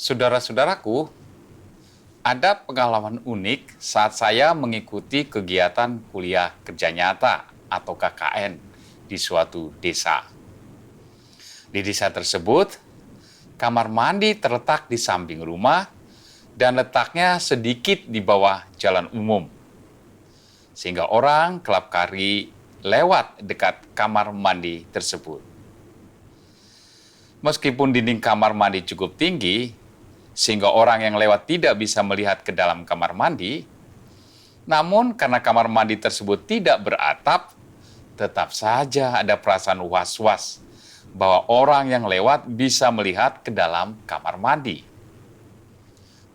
Saudara-saudaraku, ada pengalaman unik saat saya mengikuti kegiatan kuliah kerja nyata atau KKN di suatu desa. Di desa tersebut, kamar mandi terletak di samping rumah dan letaknya sedikit di bawah jalan umum. Sehingga orang kelap kali lewat dekat kamar mandi tersebut. Meskipun dinding kamar mandi cukup tinggi, sehingga orang yang lewat tidak bisa melihat ke dalam kamar mandi, namun karena kamar mandi tersebut tidak beratap, tetap saja ada perasaan was-was bahwa orang yang lewat bisa melihat ke dalam kamar mandi.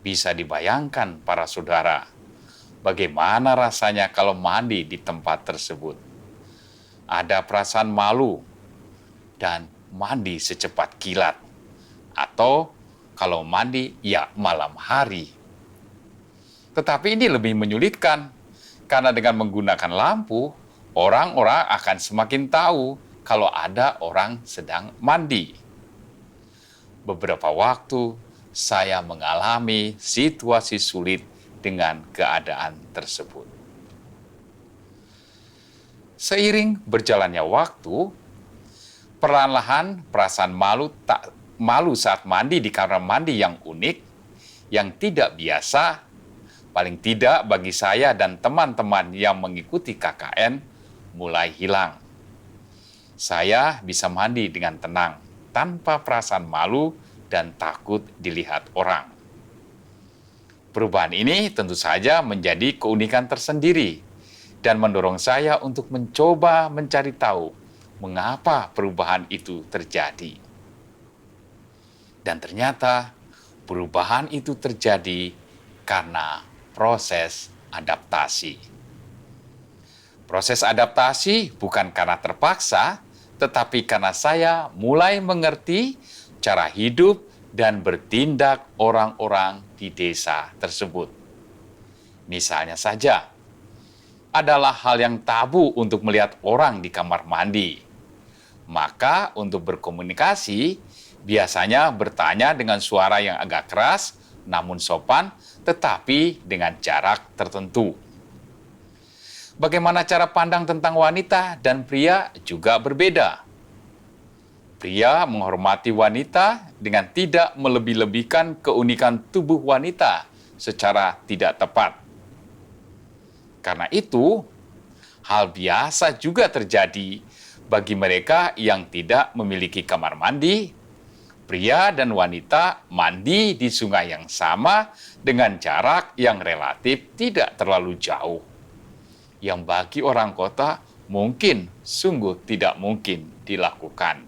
Bisa dibayangkan para saudara, bagaimana rasanya kalau mandi di tempat tersebut. Ada perasaan malu dan mandi secepat kilat, atau kalau mandi ya malam hari. Tetapi ini lebih menyulitkan, karena dengan menggunakan lampu, orang-orang akan semakin tahu kalau ada orang sedang mandi. Beberapa waktu saya mengalami situasi sulit dengan keadaan tersebut. Seiring berjalannya waktu, perlahan-lahan perasaan malu saat mandi di kamar mandi yang unik, yang tidak biasa, paling tidak bagi saya dan teman-teman yang mengikuti KKN, mulai hilang. Saya bisa mandi dengan tenang, tanpa perasaan malu dan takut dilihat orang. Perubahan ini tentu saja menjadi keunikan tersendiri, dan mendorong saya untuk mencoba mencari tahu mengapa perubahan itu terjadi. Dan ternyata perubahan itu terjadi karena proses adaptasi. Proses adaptasi bukan karena terpaksa, tetapi karena saya mulai mengerti cara hidup dan bertindak orang-orang di desa tersebut. Misalnya saja, adalah hal yang tabu untuk melihat orang di kamar mandi. Maka untuk berkomunikasi, biasanya bertanya dengan suara yang agak keras, namun sopan, tetapi dengan jarak tertentu. Bagaimana cara pandang tentang wanita dan pria juga berbeda. Pria menghormati wanita dengan tidak melebih-lebihkan keunikan tubuh wanita secara tidak tepat. Karena itu, hal biasa juga terjadi bagi mereka yang tidak memiliki kamar mandi. Pria dan wanita mandi di sungai yang sama dengan jarak yang relatif tidak terlalu jauh. Yang bagi orang kota mungkin sungguh tidak mungkin dilakukan.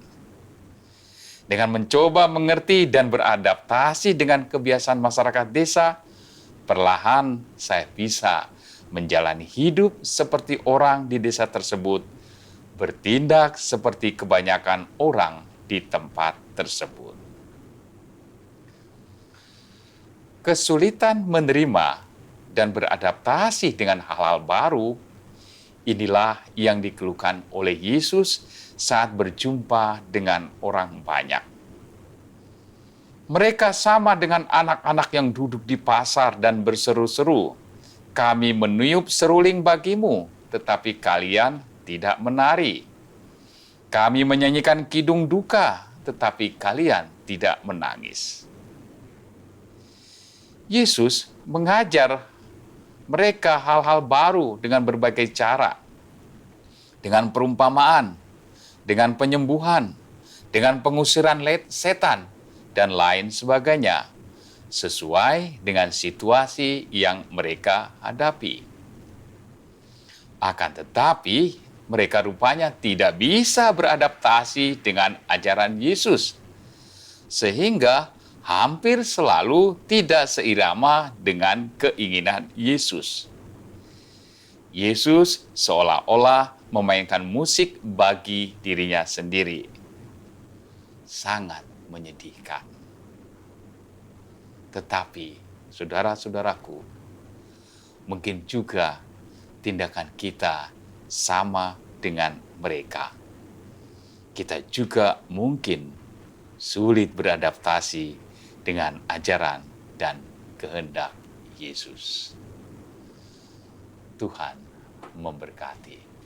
Dengan mencoba mengerti dan beradaptasi dengan kebiasaan masyarakat desa, perlahan saya bisa menjalani hidup seperti orang di desa tersebut, bertindak seperti kebanyakan orang di tempat tersebut. Kesulitan menerima dan beradaptasi dengan hal-hal baru, inilah yang dikeluhkan oleh Yesus saat berjumpa dengan orang banyak. Mereka sama dengan anak-anak yang duduk di pasar dan berseru-seru, "Kami meniup seruling bagimu, tetapi kalian tidak menari. Kami menyanyikan kidung duka, tetapi kalian tidak menangis." Yesus mengajar mereka hal-hal baru dengan berbagai cara. Dengan perumpamaan, dengan penyembuhan, dengan pengusiran setan, dan lain sebagainya, sesuai dengan situasi yang mereka hadapi. Akan tetapi, mereka rupanya tidak bisa beradaptasi dengan ajaran Yesus, sehingga hampir selalu tidak seirama dengan keinginan Yesus. Yesus seolah-olah memainkan musik bagi dirinya sendiri. Sangat menyedihkan. Tetapi, saudara-saudaraku, mungkin juga tindakan kita sama dengan mereka. Kita juga mungkin sulit beradaptasi dengan ajaran dan kehendak Yesus. Tuhan memberkati.